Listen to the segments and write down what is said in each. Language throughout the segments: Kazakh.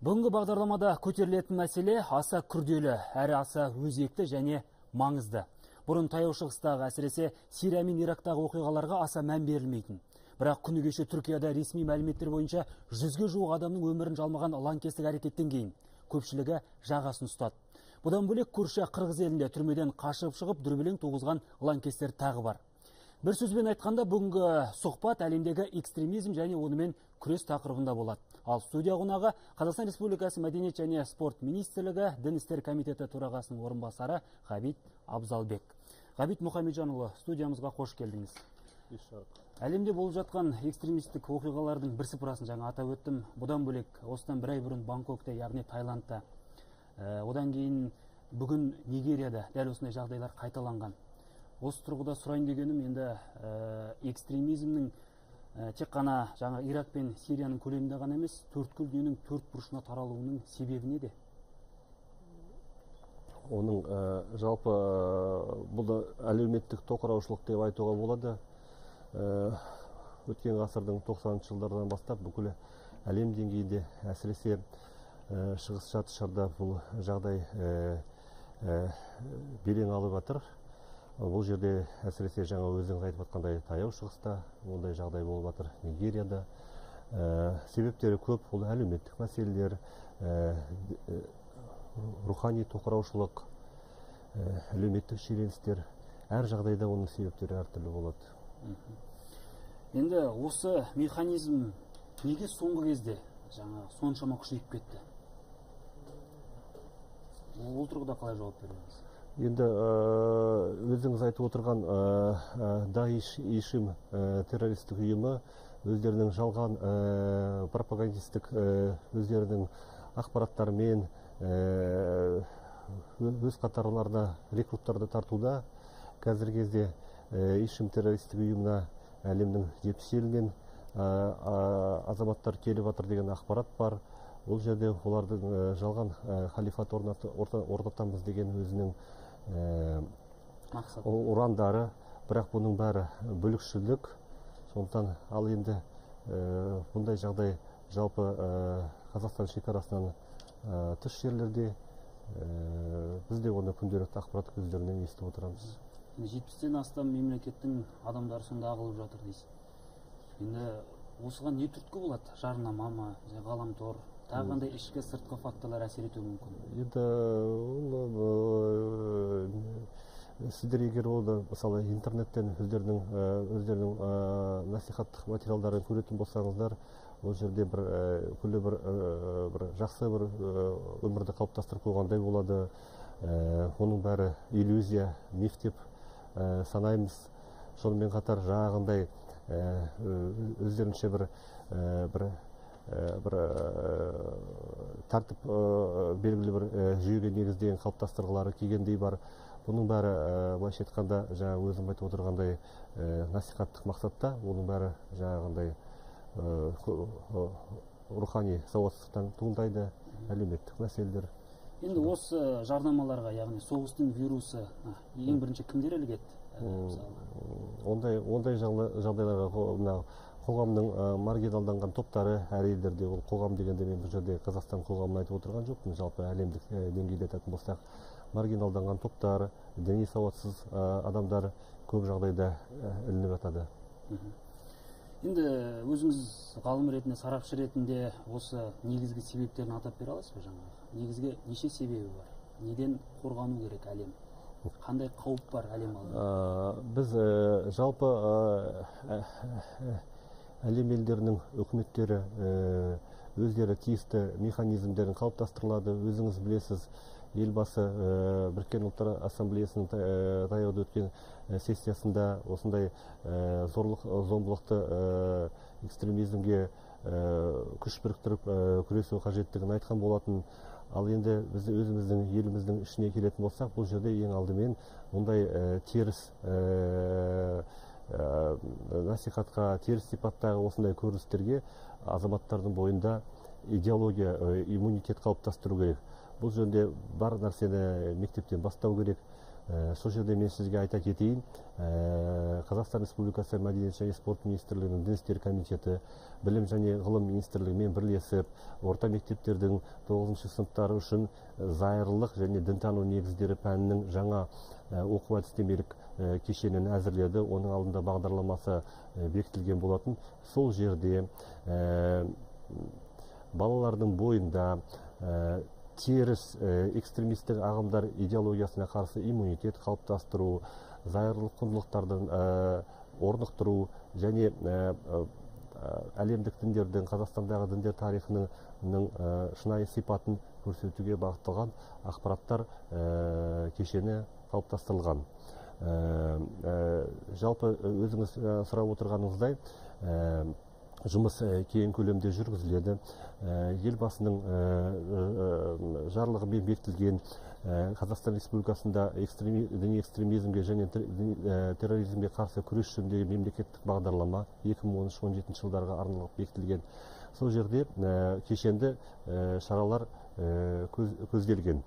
Бүгінгі бағдарламада көтерілетін мәселе аса күрделі, әрі аса өзекті және маңызды. Бұрын таяу шығыстағы, әсіресе Сирия мен Ирактағы оқиғаларға аса мән берілмейтін. Бірақ күні кеше Түркияда ресми мәліметтер бойынша 100-ге жуық адамның өмірін жалмаған лаңкестік әрекеттен кейін көпшілігі жағасын ұстады. Бұдан бөлек көрші Қырғыз елінде түрмеден қашып шығып дүрбелең туғызған лаңкестер тағы бар. Бір сөзбен айтқанда, бүгінгі сұхбат әлемдегі экстремизм және онымен күрес тақырыбында болады. Ал студия қонағы Қазақстан Республикасы Мәдениет және спорт министрлігі Дін істер комитеті төрағасының орынбасары Ғабит Абзалбек. Ғабит Мұхамеджанұлы, студиямызға қош келдіңіз. Әлемде болып жатқан экстремистік оқиғалардың бірсыпырасын жаңа атап өттім. Бұдан бөлек, осыдан бір ай бұрын Бангкокта, яғни Таиландта, одан кейін бүгін Нигерияда дәл осындай жағдайлар қайталанған. Осы тұрғыда сұрайын дегенім, енді экстремизмнің тек қана жаңа Ирак пен Сирияның көлемінде ғана емес, төрткүл дүниенің төрт бұрышына таралуының себебі неде? Оның жалпы бұл әлеуметтік тоқыраушылық деп айтуға болады. Өткен ғасырдың 90-шы жылдардан бастап бүкіл әлем деңгейінде, әсіресе шығыс жарты шарда бұл жағдай белең алып жатыр. Бұл жерде әсіресе жаңа өзіңіз айтып жатқандай таяу шығыста ондай жағдай болып жатыр, Нигерияда. Себептері көп, ол әлеуметтік мәселелер, рухани тоқыраушылық, әлеуметтік шиеленістер, әр жағдайда оның себептері әртүрлі болады. Енді осы механизм неге соңғы кезде жаңа соншама күшейіп кетті? Ол тұрғыда қалай жауап береміз? Енді өзіңіз айтып отырған Даиш ишим террористік ұйымы өздерінің жалған пропагандистік өздерінің ақпараттарымен өз қатарларына рекруттарды тартуда. Қазіргі кезде ишим террористік ұйымына әлемнің 70 елінен азаматтар келіп жатыр деген ақпарат бар. Ол жерде олардың жалған халифат орнатамыз деген өзінің ұрандары, бірақ бұның бәрі бүлікшілдік. Сондықтан ал енді бұндай жағдай жалпы Қазақстан шекарасынан тыс жерлерде, бізде оны күнделікті ақпарат көздерінен естіп отырамыз. 70-тен астам мемлекеттің адамдары сонда ағылып жатыр дейсіз. Енді осыған не түрткі болады? Жарнама ма, ғаламтор, тағы қандай ішкі сыртқы факторлар әсер етуі мүмкін? Енді сіздер егер оны мысалы интернеттен өздерінің насихаттық материалдарын көретін болсаңыздар, ол жерде күлі бір жақсы бір өмірді қалыптастырып қойғандай болады. Оның бәрі иллюзия, миф деп санаймыз. Сонымен қатар жаңағындай өздерінше бір тәртіп белгілі бір жүйеге негізделген қалыптастырғылары келгендей бар. Бұның бәрі былайша айтқанда жаңа өзім айтып отырғандай насихаттық мақсатта, оның бәрі жаңағындай рухани сауатсыздықтан туындайды, әлеуметтік мәселелер. Енді осы жарнамаларға, яғни соғыстың вирусы ең бірінші кімдер ілігеді? Ондай жағдайларға қоғамның маргиналданған топтары, әр елдерде, ол қоғам дегенде мен бұл жерде Қазақстан қоғамын айтып отырған жоқпын, жалпы әлемдік деңгейде айтатын болсақ, маргиналданған топтар, діни сауатсыз адамдар көп жағдайда ілініп жатады. Енді өзіңіз ғалым ретінде, сарапшы ретінде осы негізгі себептерін атап бере аласыз ба жаңағы? Негізгі неше себебі бар? Неден қорғану керек әлем? Қандай қауіп бар әлем алдында? Біз жалпы әлем елдерінің өкіметтері өздері тиісті механизмдерін қалыптастырылады. Өзіңіз білесіз, елбасы Біріккен ұлттар ассамблеясының таяуда өткен сессиясында осындай зомбылықты экстремизмге күш біріктіріп күресу қажеттігін айтқан болатын. Ал енді біз өзіміздің еліміздің ішіне келетін болсақ, бұл жерде ең алдымен мұндай теріс насихатқа, теріс сипаттағы осындай көріністерге азаматтардың бойында идеология, иммунитет қалыптастыру керек. Бұл жөнде бар нәрсені мектептен бастау керек. Сол жерде мен сізге айта кетейін, Қазақстан Республикасы Мәдениет және спорт министрлігінің дін істер комитеті, білім және ғылым министрлігімен бірлесіп, орта мектептердің 9-шы сыныптары үшін зайырлық және дінтану негіздері пәнінің жаңа оқу әдістемелік кешенін әзірледі. Оның алдында бағдарламасы бекітілген болатын. Сол жерде балалардың бойында теріс экстремистік ағымдар идеологиясына қарсы иммунитет қалыптастыру, зайырлық құндылықтардың орнықтыру және әлемдік діндердің, Қазақстандағы діндер тарихының шынайы сипатын көрсетуге бағытталған ақпараттар кешені қалыптастырылған. Жалпы өзіңіз сұрап отырғаныңыздай, жұмыс кең көлемде жүргізіледі. Елбасының жарлығымен бекітілген Қазақстан Республикасында діни экстремизмге және терроризмге қарсы күрес жөніндегі мемлекеттік бағдарлама 2013-2017 жылдарға арналып бекітілген. Сол жерде кешенді шаралар көзделген.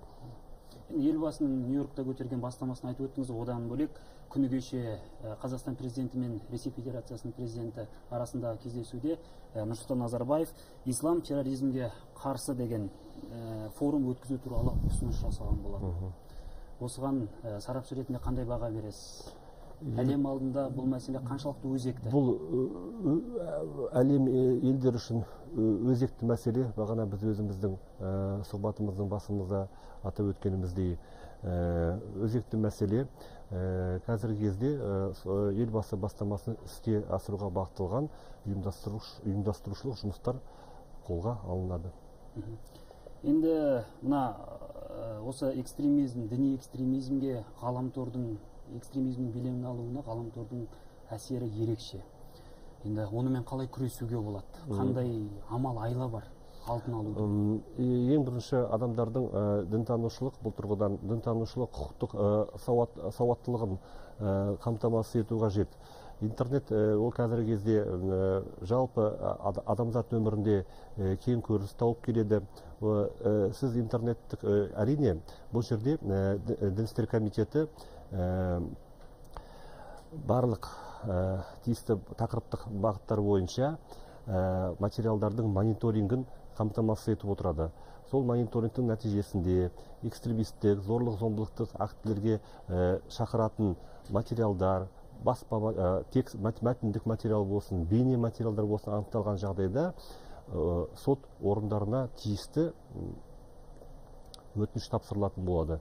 Елбасының Нью-Йоркта көтерген бастамасын айтып өттіңіз. Одан бөлек күні кеше Қазақстан президенті мен Ресей Федерациясының президенті арасындағы кездесуде Нұрсұлтан Назарбаев ислам терроризмге қарсы деген форум өткізу туралы ұсыныс жасаған болады. Осыған сарапшы ретінде қандай баға бересіз? Әлем алдында бұл мәселе қаншалықты өзекті? Бұл әлем елдер үшін өзекті мәселе. Бағана біз өзіміздің сұхбатымыздың басымызда атап өткеніміздей өзекті мәселе. Қазіргі кезде елбасы бастамасын іске асыруға бағытталған ұйымдастырушылық жұмыстар қолға алынады. Енді мына осы экстремизм, діни экстремизмге ғаламтордың экстремизмнің белең алуына ғаламтордың әсері ерекше. Енді онымен қалай күресуге болады? Қандай амал айла бар алдын алудың? Ең бірінші адамдардың дінтанушылық, бұл тұрғыдан дінтанушылық құқықтық сауаттылығын қамтамасыз ету қажет. Интернет ол қазіргі кезде жалпы адамзат өмірінде кең көрініс тауып келеді. Сіз интернеттік әрине бұл жерде дін істер комитеті барлық тиісті тақырыптық бағыттар бойынша материалдардың мониторингін қамтамасыз етіп отырады. Сол мониторингтің нәтижесінде экстремистік, зорлық-зомбылықтық актілерге шақыратын материалдар, текст мәтіндік материал болсын, бейне материалдар болсын анықталған жағдайда сот орындарына тиісті өтініш тапсырылатын болады.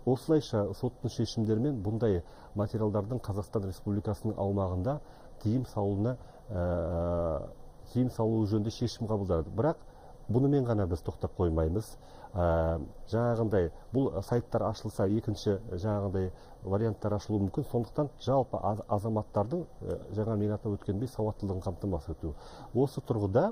Осылайша соттың шешімдерімен бұндай материалдардың Қазақстан Республикасының аумағында тыйым салу жөнінде шешім қабылдады. Бірақ бұнымен ғана біз тоқтап қоймаймыз. Жаңағындай бұл сайттар ашылса, екінші жаңағындай варианттар ашылуы мүмкін. Сондықтан жалпы азаматтардың жаңа мен атап өткендей сауаттылығын қамтамасыз ету. Осы тұрғыда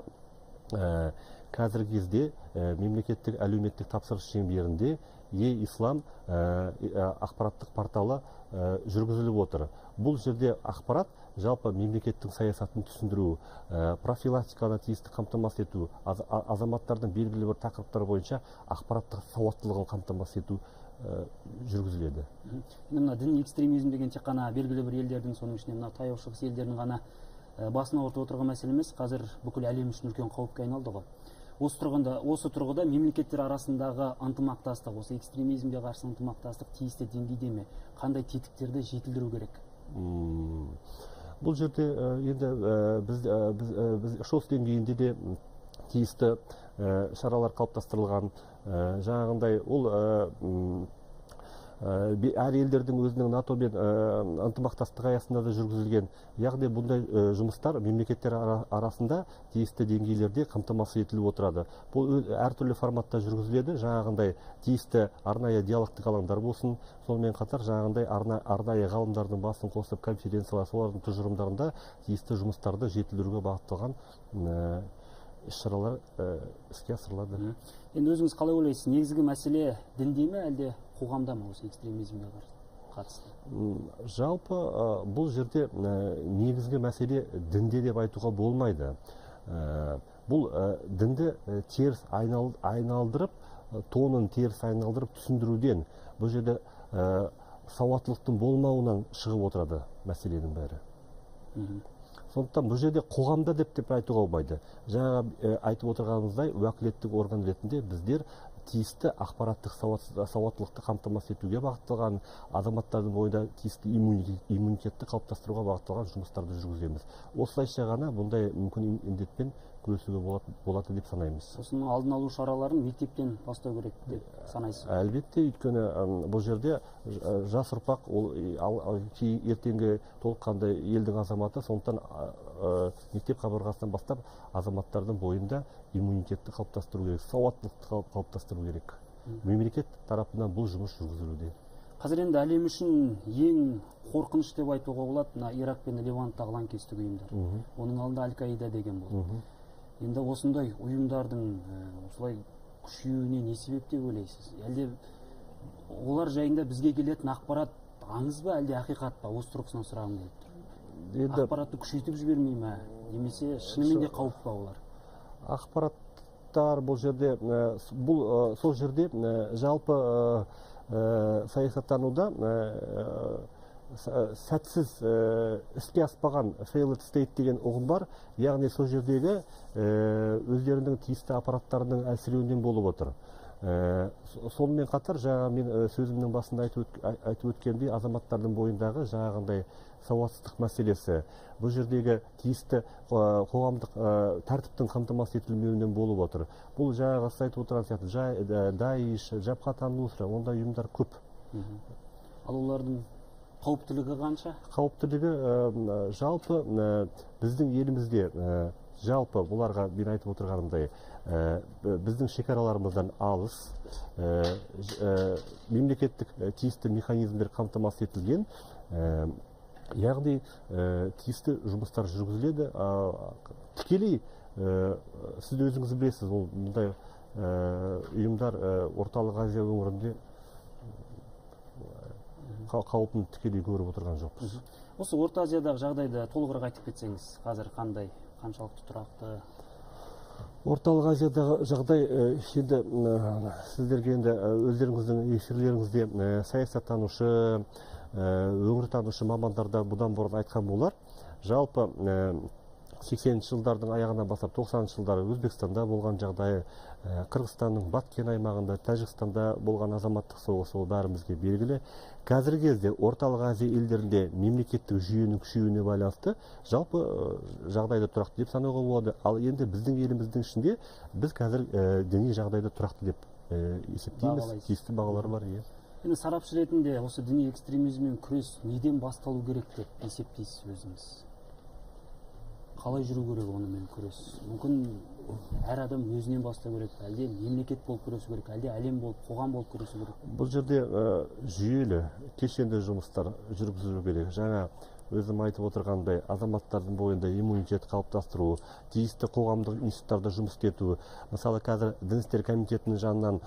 қазіргі кезде мемлекеттік әлеуметтік тапсырыс шеңберінде Е-Ислам ақпараттық порталы жүргізіліп отыр. Бұл жерде ақпарат жалпы мемлекеттің саясатын түсіндіру, профилактиканы тиісті қамтамасыз ету, азаматтардың белгілі бір тақырыптар бойынша ақпараттық сауаттылығын қамтамасыз ету жүргізіледі. Мына дін экстремизм деген тек қана белгілі бір елдердің, соның ішінде мына таяу шығыс елдерінің ғана басына ауыртып отырған мәселе емес, қазір бүкіл әлем үшін үлкен қауіпке айналды ғой. Осы тұрғыда мемлекеттер арасындағы ынтымақтастық, осы экстремизмге қарсы ынтымақтастық тиісті деңгейде ме? Қандай тетіктерді жетілдіру керек? Бұл жерде енді біз ШОС деңгейінде де тиісті шаралар қалыптастырылған. Жаңағындай ол әр елдердің өзінің НАТО-мен ынтымақтастық аясында да жүргізілген. Яғни бұндай жұмыстар мемлекеттер арасында тиісті деңгейлерде қамтамасыз етіліп отырады. Бұл әртүрлі форматта жүргізіледі. Жаңағындай тиісті арнайы диалогтық алаңдар болсын, сонымен қатар жаңағындай арнайы ғалымдардың басын қосып конференциялар, солардың тұжырымдарында тиісті жұмыстарды жетілдіруге бағытталған іс-шаралар іске асырылады. Енді өзіңіз қалай ойлайсыз, негізгі мәселе дінде ме, әлде қоғамда ма осы экстремизмге қатысты? Жалпы бұл жерде негізгі мәселе дінде деп айтуға болмайды. Бұл дінді теріс айналдырып, тонын теріс айналдырып түсіндіруден. Бұл жерде сауаттылықтың болмауынан шығып отырады мәселенің бәрі. Сондықтан бұл жерде қоғамда деп айтуға болмайды. Жаңа айтып отырғанымыздай, уәкілеттік орган ретінде біздер тиісті ақпараттық сауаттылықты қамтамасыз етуге бағытталған, азаматтардың бойында тиісті иммунитетті қалыптастыруға бағытталған жұмыстарды жүргіземіз. Осылайша ғана бұндай мүмкін індетпен күресуге болады деп санаймыз. Сосын алдын алу шараларын мектептен бастау керек деп санайсыз? Әлбетте, өйткені бұл жерде жас ұрпақ ертеңгі толыққанды елдің азаматы, сондықтан мектеп қабырғасынан бастап азаматтардың бойында иммунитетті қалыптастыру керек, сауаттылықты қалыптастыру керек. Мемлекет тарапынан бұл жұмыс жүргізілуде. Қазір енді әлем үшін ең қорқыныш деп айтуға болады, Ирак пен Леванттағы лаңкестік ұйымдар. Оның алдында Аль-Каида деген болды. Енді осындай ұйымдардың осылай күшеюіне не себеп деп ойлайсыз? Әлде олар жайында бізге келетін ақпарат аңыз ба, әлде ақиқат па? Осы тұрғысынан сұрағым келіп тұр. Ақпаратты күшейтіп жібермей ме, немесе шынымен де қауіп па олар? Ақпараттар бұл жерде, сол жерде жалпы саясаттануда сәтсіз іске аспаған failed state деген ұғым бар. Яғни сол жердегі өздерінің тиісті аппараттарының әлсіреуінен болып отыр. Сонымен қатар, жаңа мен сөзімнің басында айтып өткендей, азаматтардың бойындағы жаңағындай сауатсыздық мәселесі, бұл жердегі тиісті қоғамдық тәртіптің қамтамасыз етілмеуінен болып отыр. Бұл жаңағы айтып отырған сияқты Даиш, Жабхат ан-Нусра, ондай ұйымдар көп. Ал олардың қауіптілігі қанша? Қауіптілігі жалпы біздің елімізде, жалпы бұларға мен айтып отырғанымдай, біздің шекараларымыздан алыс, мемлекеттік тиісті механизмдер қамтамасыз етілген, яғни тиісті жұмыстар жүргізіледі. Тікелей сіз өзіңіз білесіз, ол мұндай ұйымдар Орталық Азия өңірінде қауіпін тікелей көріп отырған жоқпыз. Осы Орта Азиядағы жағдайды толығырақ айтып кетсеңіз, қазір қандай, қаншалықты тұрақты? Орталық Азиядағы жағдай, енді сіздерге енді өздеріңіздің эфирлеріңізде саясаттанушы, өңіртанушы мамандарда бұдан бұрын айтқан болар. Жалпы 80-ші жылдардың аяғына бастап 90-ші жылдары Өзбекстанда болған жағдайы, Қырғызстанның Баткен аймағында, Тәжікстанда болған азаматтық соғыс, ол бәрімізге белгілі. Қазіргі кезде Орталық Азия елдерінде мемлекеттік жүйенің күшеюіне байланысты жалпы жағдайды тұрақты деп санауға болады. Ал енді біздің еліміздің ішінде біз қазір діни жағдайды тұрақты деп есептейміз. Тиісті бағалар бар. Енді сарапшы ретінде осы діни экстремизммен күрес неден басталу керек деп есептейсіз өзіңіз? Қалай жүру керек онымен күрес? Мүмкін әр адам өзінен бастау керек, әлде мемлекет болып күресу керек, әлде әлем болып, қоғам болып күресу керек? Бұл жерде жүйелі, кешенді жұмыстар жүргізілу керек. Жаңа өзім айтып отырғандай, азаматтардың бойында иммунитет қалыптастыру, тиісті қоғамдық институттарда жұмыс істету. Мысалы, қазір Дін істер комитетінің жанынан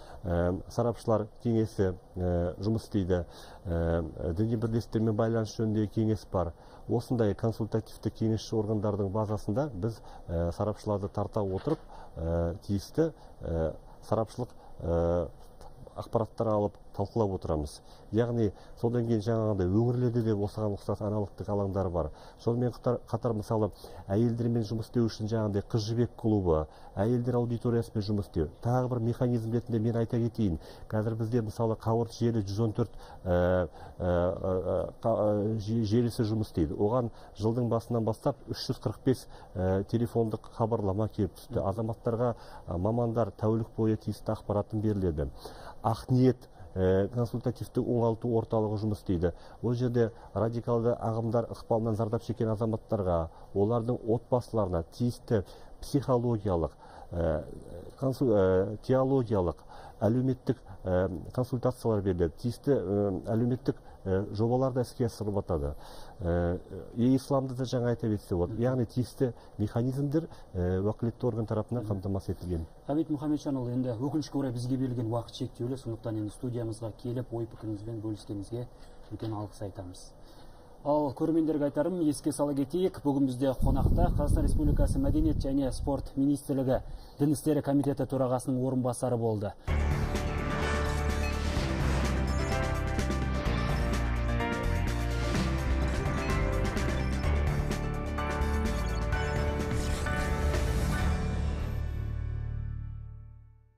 сарапшылар кеңесі жұмыс істейді. Діни бірлестіктермен байланыс жөніндегі кеңес бар. Осындай консультативті кеңесші органдардың базасында біз сарапшыларды тарта отырып, тиісті сарапшылық ақпараттар алып талқылап отырамыз. Яғни, содан кейін жаңағындай өңірлерде де осыған ұқсас аналогтық алаңдар бар. Сонымен қатар мысалы әйелдермен жұмыс істеу үшін жаңағындай қыз жібек клубы, әйелдер аудиториясымен жұмыс істеу. Тағы бір механизм ретінде мен айта кетейін. Қазір бізде мысалы қауырт желі 114 желісі жұмыс істейді. Оған жылдың басынан бастап 345 телефондық хабарлама келіп түсті. Азаматтарға мамандар тәулік бойы тиісті ақпаратын беріледі. Ақниет консультативті оңалту орталығы жұмыс істейді. Ол жерде радикалды ағымдар ықпалынан зардап шеккен азаматтарға, олардың отбасыларына тиісті психологиялық, теологиялық, әлеуметтік консультациялар беріледі. Тиісті әлеуметтік жобаларды іске асырылып жатады. Исламды да жаңа айта кетсе болады. Яғни тиісті механизмдер уәкілетті орган тарапынан қамтамасыз етілген. Ғабит Мұхамеджанұлы, енді өкінішке орай бізге берілген уақыт шектеулі, сондықтан енді студиямызға келіп ой пікіріңізбен бөліскеніңізге үлкен алғыс айтамыз. Ал көрермендерге айтарым, еске сала кетейік, бүгін бізде қонақта Қазақстан Республикасы Мәдениет және спорт министрлігі Дін істері комитеті төрағасының орынбасары болды.